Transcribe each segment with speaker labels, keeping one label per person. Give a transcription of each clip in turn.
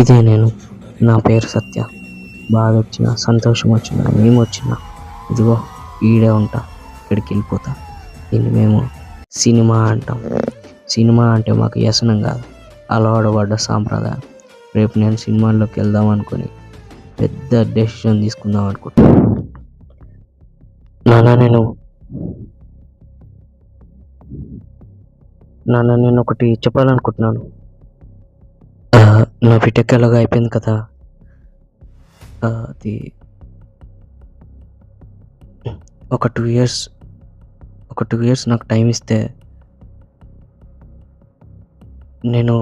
Speaker 1: ఇదే నేను. నా పేరు సత్య. బాధ వచ్చినా సంతోషం వచ్చినా ఏమొచ్చినా ఇదిగో ఈడే ఉంటా. ఇక్కడికి వెళ్ళిపోతా. దీన్ని మేము సినిమా అంటాం. సినిమా అంటే మాకు వ్యసనం కాదు, అలవాటుపడ్డ సాంప్రదాయం. రేపు నేను సినిమాల్లోకి వెళ్దాం అనుకుని పెద్ద డెసిషన్ తీసుకుందాం అనుకుంటున్నాను. నేను ఒకటి చెప్పాలనుకుంటున్నాను. నా బీటెక్ ఎలాగో అయిపోయింది కదా. అది ఒక 2 ఇయర్స్ నాకు టైం ఇస్తే నేను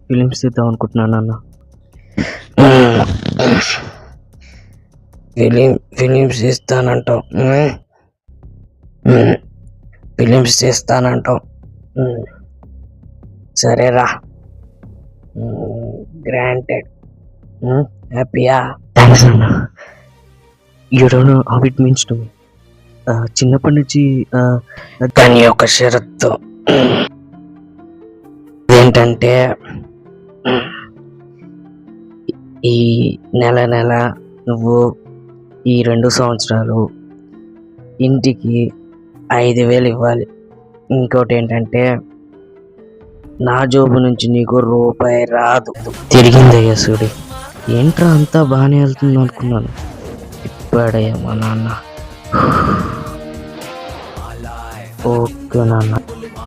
Speaker 1: ఫిలిమ్స్ తీద్దాం అనుకుంటున్నాను అన్న. ఫిలిమ్స్ తీస్తానంటావు, ఫిలిమ్స్ తీస్తానంటావు. సరేరా, గ్రాంటెడ్. హ్యాపీయా? థ్యాంక్స్ అన్న. You don't know how it means to me. చిన్నప్పటి నుంచి కానీ ఒక షరతు ఏంటంటే ఈ నెల నువ్వు ఈ 2 సంవత్సరాలు ఇంటికి 5,000 ఇవ్వాలి. ఇంకోటి ఏంటంటే నా జోబు నుంచి నీకు రూపాయి రాదు. తిరిగిందయ్యా సూడి. ఏంట్రా అంతా బాగానే వెళ్తుంది అనుకున్నాను. ఇప్పుడయ్యా మా నాన్న. ఓకే నాన్న.